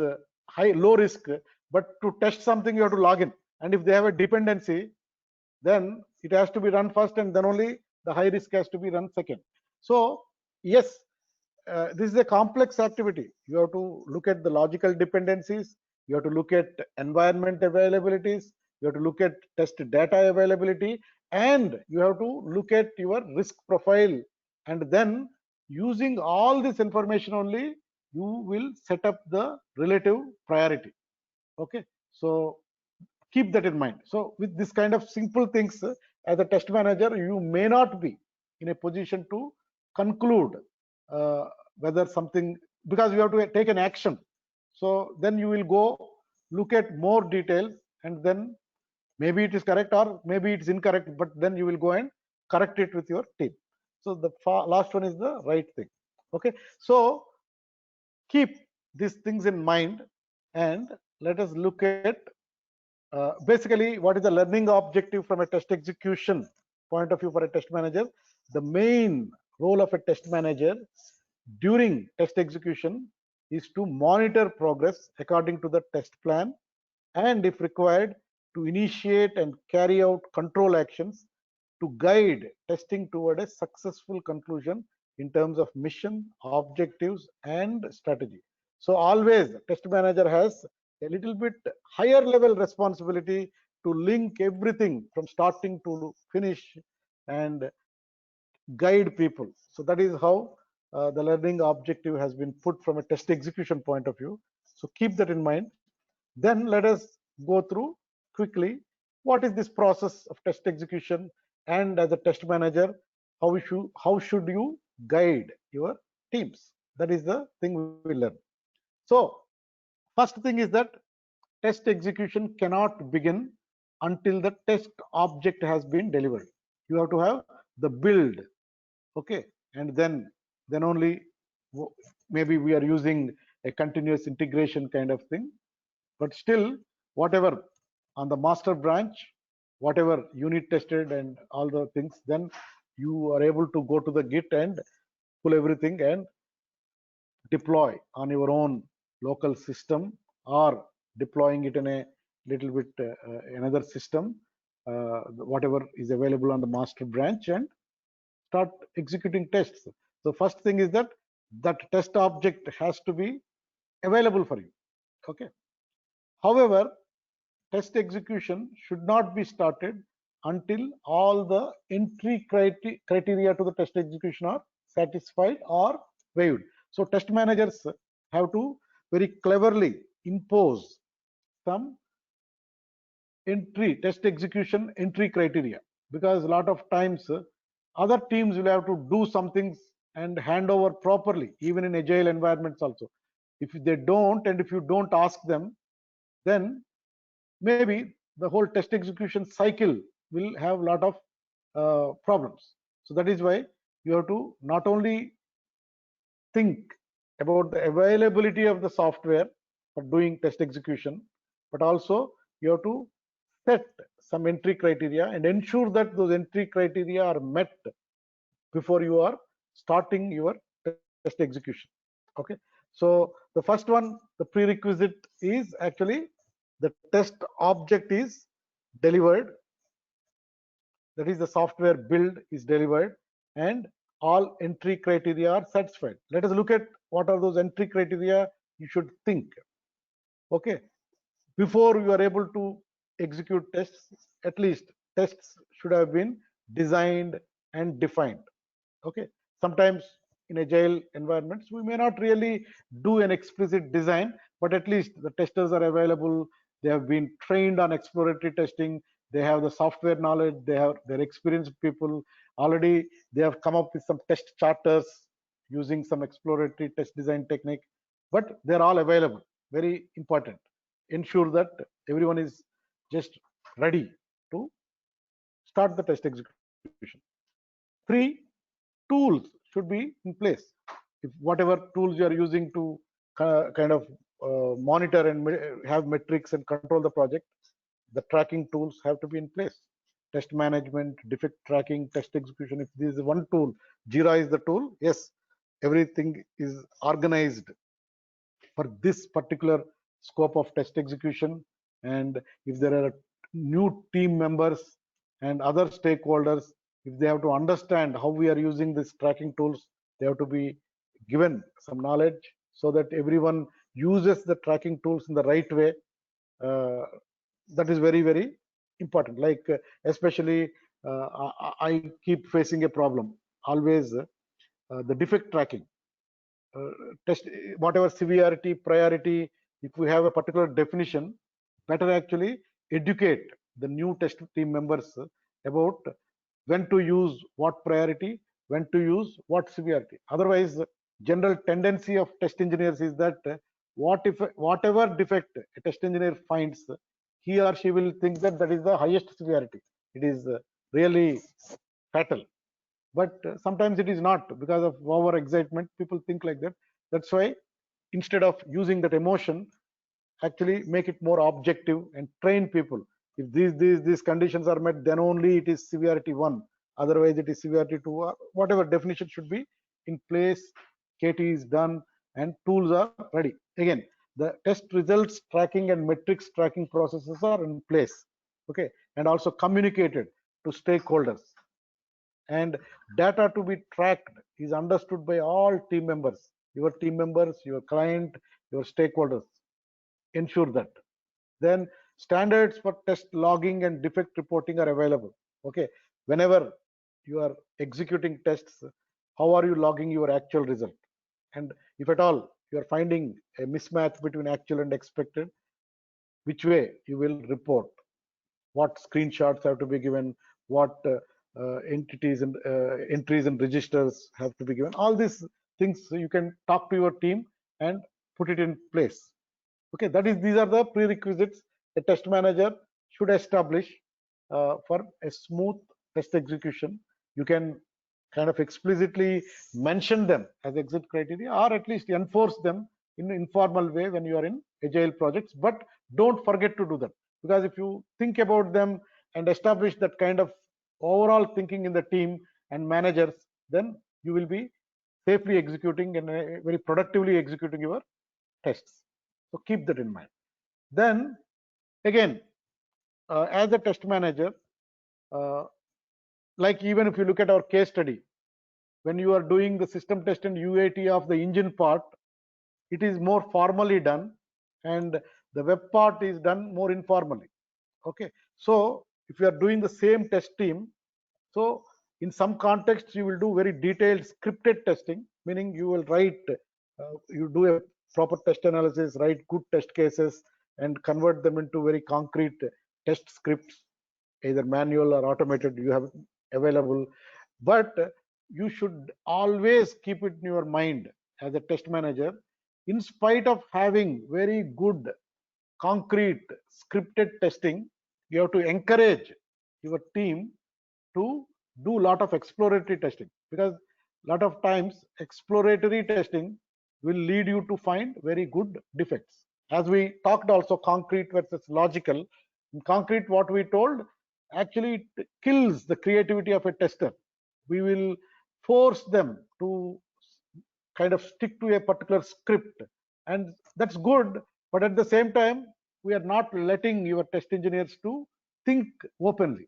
low risk, but to test something you have to log in, and if they have a dependency, then it has to be run first, and then only the high risk has to be run second. So yes, this is a complex activity. You have to look at the logical dependencies, you have to look at environment availabilities, you have to look at test data availability, and you have to look at your risk profile, and then using all this information only, you will set up the relative priority. Okay, so keep that in mind. So with this kind of simple things, as a test manager, you may not be in a position to conclude whether something, because you have to take an action. So then you will go look at more details, and then maybe it is correct or maybe it's incorrect, but then you will go and correct it with your team. So the last one is the right thing. Okay, so keep these things in mind, and let us look at basically what is the learning objective from a test execution point of view for a test manager. The main role of a test manager during test execution is to monitor progress according to the test plan, and if required, to initiate and carry out control actions to guide testing toward a successful conclusion in terms of mission, objectives, and strategy. So always test manager has a little bit higher level responsibility to link everything from starting to finish and guide people. So that is how the learning objective has been put from a test execution point of view. So keep that in mind. Then let us go through quickly what is this process of test execution, and as a test manager, how should you guide your teams. That is the thing we will learn. So first thing is that test execution cannot begin until the test object has been delivered. You have to have the build, okay, and then only maybe we are using a continuous integration kind of thing, but still whatever on the master branch, whatever unit tested and all the things, then you are able to go to the Git and pull everything and deploy on your own local system, or deploying it in a little bit another system, whatever is available on the master branch, and start executing tests. So first thing is that test object has to be available for you. Okay. However, test execution should not be started until all the entry criteria to the test execution are satisfied or waived. So test managers have to very cleverly impose some test execution entry criteria, because a lot of times other teams will have to do some things and hand over properly, even in agile environments also. If they don't, and if you don't ask them, then maybe the whole test execution cycle will have a lot of problems. So that is why you have to not only think about the availability of the software for doing test execution, but also you have to set some entry criteria and ensure that those entry criteria are met before you are starting your test execution. Okay, so the first one, the prerequisite is actually the test object is delivered, that is the software build is delivered, and all entry criteria are satisfied. Let us look at what are those entry criteria you should think. Okay, before you are able to execute tests, at least tests should have been designed and defined. Okay, sometimes in agile environments we may not really do an explicit design, but at least the testers are available, they have been trained on exploratory testing, they have the software knowledge, they have their experienced people already, they have come up with some test charters using some exploratory test design technique, but they're all available. Very important, ensure that everyone is just ready to start the test execution. 3, tools should be in place. If whatever tools you are using to kind of monitor and have metrics and control the project, the tracking tools have to be in place. Test management, defect tracking, test execution. If this is one tool, Jira is the tool, yes, everything is organized for this particular scope of test execution. And if there are new team members and other stakeholders, if they have to understand how we are using these tracking tools, they have to be given some knowledge so that everyone uses the tracking tools in the right way. That is very, very important. Like especially I keep facing a problem always, the defect tracking. Test whatever severity, priority, if we have a particular definition, better actually educate the new test team members about when to use what priority, when to use what severity. Otherwise, general tendency of test engineers is that whatever defect a test engineer finds, he or she will think that that is the highest severity. It is really fatal. But sometimes it is not, because of over excitement. People think like that. That's why instead of using that emotion, actually make it more objective and train people. If these conditions are met, then only it is severity 1. Otherwise, it is severity 2. Or whatever definition should be in place. KT is done and tools are ready. Again, the test results tracking and metrics tracking processes are in place. Okay, and also communicated to stakeholders. And data to be tracked is understood by all team members, your team members, your client, your stakeholders. Ensure that. Then standards for test logging and defect reporting are available. Okay, whenever you are executing tests, how are you logging your actual result? And if at all you are finding a mismatch between actual and expected, which way you will report? What screenshots have to be given? What entities and entries and registers have to be given? All these things you can talk to your team and put it in place. Okay, these are the prerequisites a test manager should establish for a smooth test execution. You can kind of explicitly mention them as exit criteria, or at least enforce them in an informal way when you are in agile projects. But don't forget to do that, because if you think about them and establish that kind of overall thinking in the team and managers, then you will be safely executing and very productively executing your tests. So keep that in mind. Then again, as a test manager, like even if you look at our case study, when you are doing the system test and UAT of the engine part, it is more formally done, and the web part is done more informally. Okay, so if you are doing the same test team, so in some contexts you will do very detailed scripted testing, meaning you will write, you do a proper test analysis, write good test cases, and convert them into very concrete test scripts, either manual or automated you have available. But you should always keep it in your mind as a test manager, in spite of having very good concrete scripted testing, you have to encourage your team to do a lot of exploratory testing, because a lot of times exploratory testing will lead you to find very good defects. As we talked also, concrete versus logical. In concrete, what we told, actually it kills the creativity of a tester. We will force them to kind of stick to a particular script, and that's good, but at the same time we are not letting your test engineers to think openly.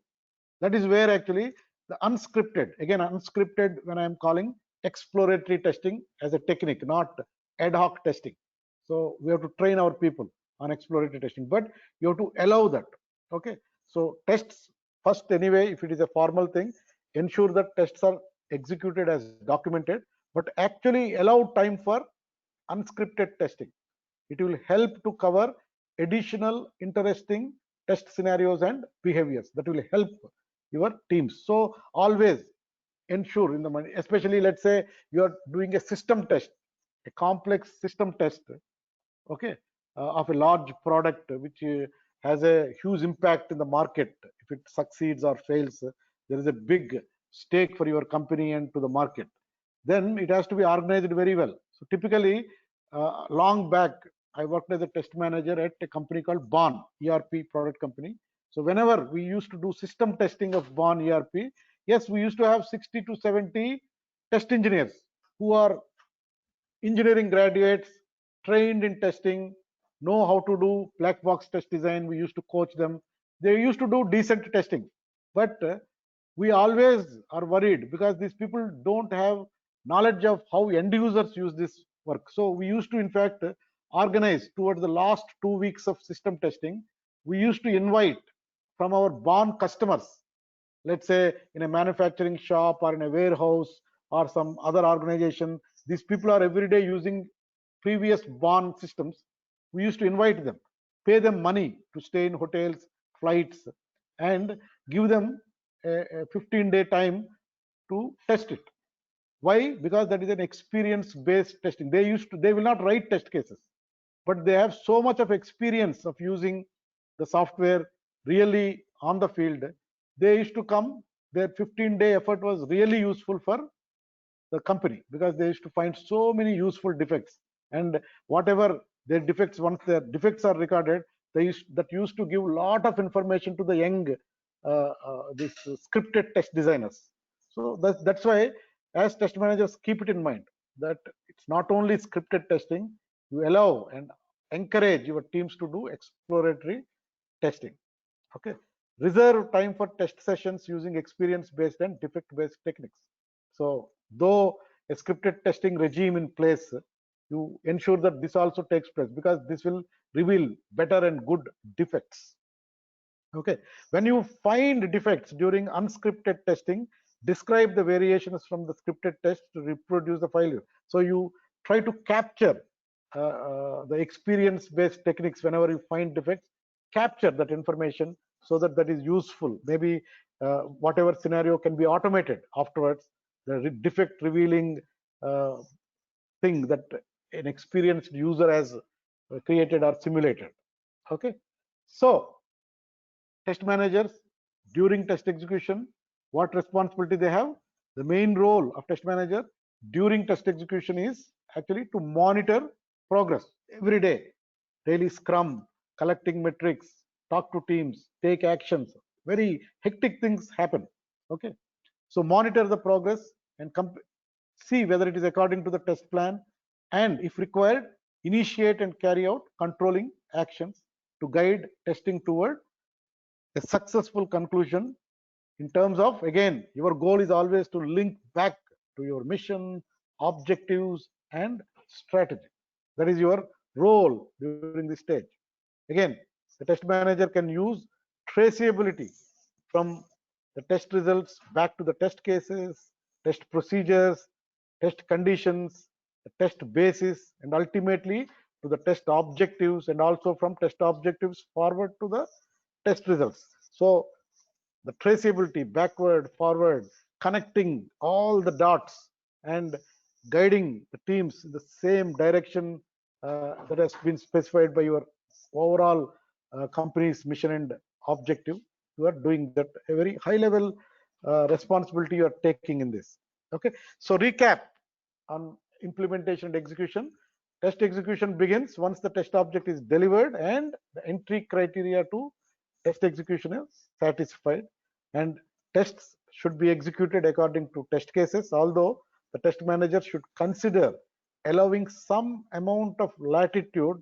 That is where actually the unscripted, again unscripted, when I am calling exploratory testing as a technique, not ad hoc testing. So we have to train our people on exploratory testing, but you have to allow that. Okay, so tests first anyway, if it is a formal thing, ensure that tests are executed as documented, but actually allow time for unscripted testing. It will help to cover additional interesting test scenarios and behaviors that will help your teams. So always ensure in the money, especially let's say you are doing a system test, a complex system test, okay, of a large product which has a huge impact in the market. If it succeeds or fails, there is a big stake for your company and to the market. Then it has to be organized very well. So typically, long back, I worked as a test manager at a company called BON ERP product company. So whenever we used to do system testing of BON ERP, yes, we used to have 60 to 70 test engineers who are engineering graduates, trained in testing, know how to do black box test design. We used to coach them, they used to do decent testing, but we always are worried because these people don't have knowledge of how end users use this work. So we used to in fact organize towards the last 2 weeks of system testing. We used to invite from our born customers, let's say in a manufacturing shop or in a warehouse or some other organization, these people are every day using previous born systems. We used to invite them, pay them money to stay in hotels, flights, and give them a 15-day time to test it. Why? Because that is an experience-based testing. They will not write test cases, but they have so much of experience of using the software really on the field. They used to come, their 15-day effort was really useful for the company because they used to find so many useful defects, and whatever their defects, once their defects are recorded, that used to give a lot of information to the young this scripted test designers. So that's why as test managers keep it in mind that it's not only scripted testing, you allow and encourage your teams to do exploratory testing. Okay, reserve time for test sessions using experience based and defect based techniques. So though a scripted testing regime in place, you ensure that this also takes place because this will reveal better and good defects. Okay, when you find defects during unscripted testing, describe the variations from the scripted test to reproduce the failure. So you try to capture the experience based techniques. Whenever you find defects, capture that information so that that is useful. Maybe whatever scenario can be automated afterwards, the defect revealing thing that an experienced user has created or simulated. Okay, so test managers during test execution, what responsibility they have? The main role of test manager during test execution is actually to monitor progress every day, daily scrum, collecting metrics, talk to teams, take actions. Very hectic things happen. Okay, so monitor the progress and see whether it is according to the test plan, and if required, initiate and carry out controlling actions to guide testing toward a successful conclusion. In terms of, again, your goal is always to link back to your mission, objectives, and strategy. That is your role during this stage. Again, the test manager can use traceability from the test results back to the test cases, test procedures, test conditions, the test basis, and ultimately to the test objectives, and also from test objectives forward to the test results. So the traceability backward, forward, connecting all the dots and guiding the teams in the same direction that has been specified by your overall company's mission and objective. You are doing that, a very high level responsibility you are taking in this. Okay, so recap on implementation and execution. Test execution begins once the test object is delivered and the entry criteria to test execution is satisfied, and tests should be executed according to test cases, although the test manager should consider allowing some amount of latitude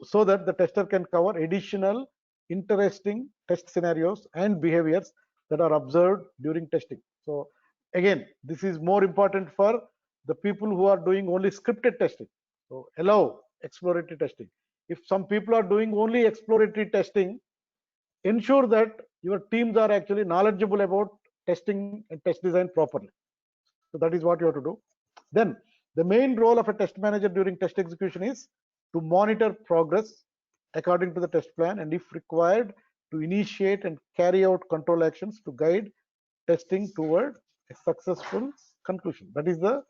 so that the tester can cover additional interesting test scenarios and behaviors that are observed during testing. So again, this is more important for the people who are doing only scripted testing. So allow exploratory testing. If some people are doing only exploratory testing, ensure that your teams are actually knowledgeable about testing and test design properly. So that is what you have to do. Then the main role of a test manager during test execution is to monitor progress according to the test plan, and if required, to initiate and carry out control actions to guide testing toward a successful conclusion. That is the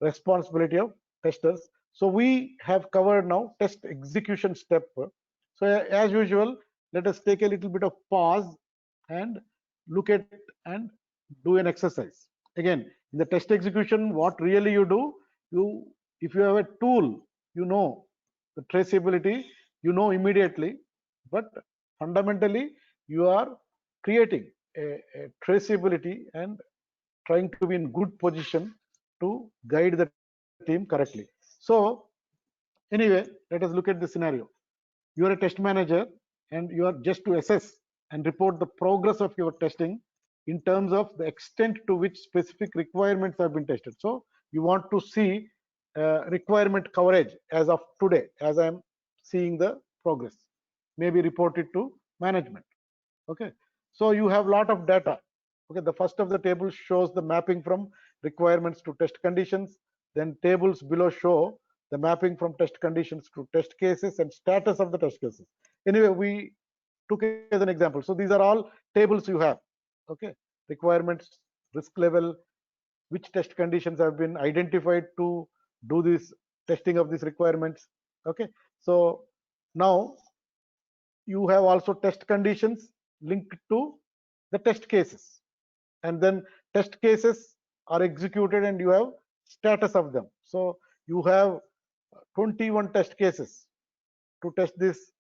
responsibility of testers. So we have covered now test execution step. So as usual, let us take a little bit of pause and look at and do an exercise. Again, in the test execution, what really you do, if you have a tool, you know the traceability, you know immediately, but fundamentally you are creating a traceability and trying to be in good position to guide the team correctly. So anyway, let us look at the scenario. You are a test manager and you are just to assess and report the progress of your testing in terms of the extent to which specific requirements have been tested. So you want to see requirement coverage as of today, as I am seeing the progress, maybe report it to management. Okay, so you have a lot of data. Okay, the first of the tables shows the mapping from requirements to test conditions. Then tables below show the mapping from test conditions to test cases and status of the test cases. Anyway, we took it as an example. So these are all tables you have. Okay, requirements, risk level, which test conditions have been identified to do this testing of these requirements. Okay, so now you have also test conditions linked to the test cases, and then test cases are executed and you have status of them. So you have 21 test cases to test these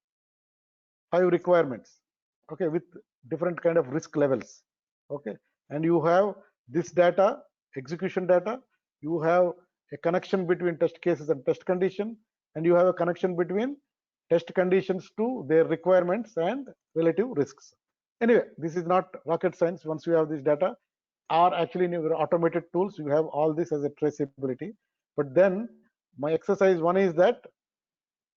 5 requirements, okay, with different kind of risk levels. Okay, and you have this data, execution data, you have a connection between test cases and test condition, and you have a connection between test conditions to their requirements and relative risks. Anyway, this is not rocket science. Once you have this data, or actually in your automated tools, you have all this as a traceability. But then my exercise 1 is that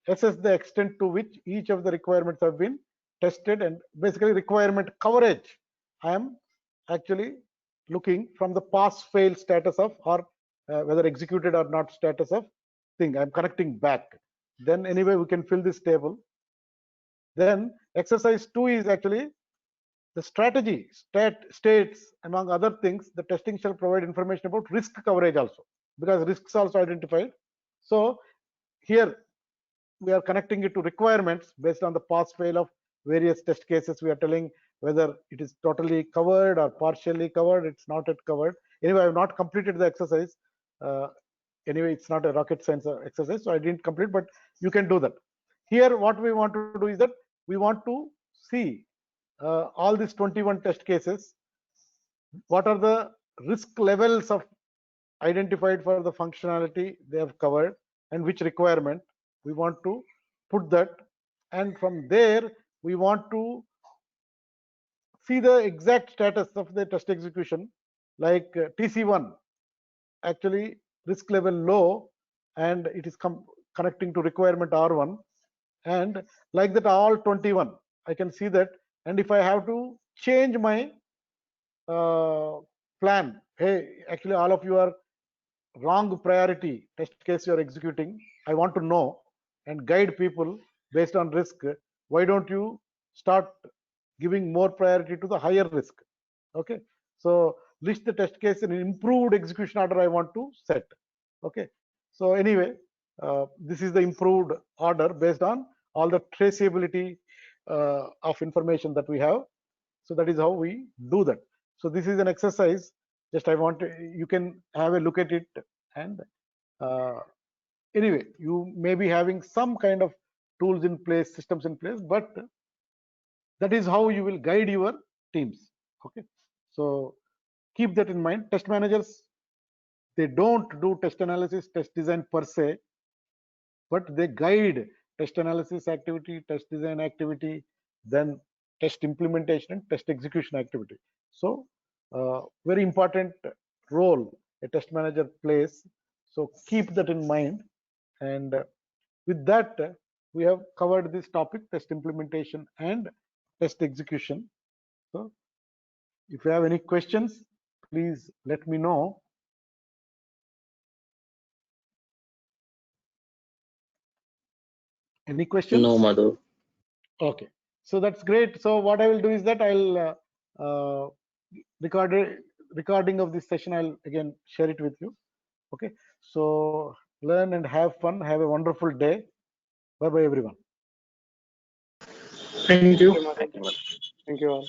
assess the extent to which each of the requirements have been tested, and basically requirement coverage. I am actually looking from the pass fail status of, or whether executed or not status of thing. I'm connecting back. Then anyway, we can fill this table. Then exercise 2 is actually the strategy states, among other things, the testing shall provide information about risk coverage also, because risks also identified. So here we are connecting it to requirements based on the pass fail of various test cases. We are telling whether it is totally covered or partially covered. It's not yet covered. Anyway, I have not completed the exercise. Anyway, it's not a rocket science exercise, so I didn't complete, but you can do that. Here, what we want to do is that we want to see all these 21 test cases. What are the risk levels of identified for the functionality they have covered, and which requirement we want to put that, and from there we want to see the exact status of the test execution, like TC1 actually risk level low, and it is connecting to requirement R1, and like that all 21 I can see that. And if I have to change my plan, hey, actually all of you are wrong priority test case you are executing, I want to know and guide people based on risk. Why don't you start giving more priority to the higher risk? Okay, so list the test case in improved execution order I want to set. Okay, so anyway, this is the improved order based on all the traceability of information that we have. So that is how we do that. So this is an exercise. Just I want to, you can have a look at it, and anyway, you may be having some kind of tools in place, systems in place, but that is how you will guide your teams. Okay, so keep that in mind. Test managers, they don't do test analysis, test design per se, but they guide test analysis activity, test design activity, then test implementation and test execution activity. So very important role a test manager plays. So keep that in mind. And with that, we have covered this topic, test implementation and test execution. So if you have any questions, please let me know. Any questions? No, Madhu. Okay, so that's great. So what I will do is that I'll recording of this session, I'll again share it with you. Okay, so learn and have fun. Have a wonderful day. Bye bye, everyone. Thank you. Thank you all.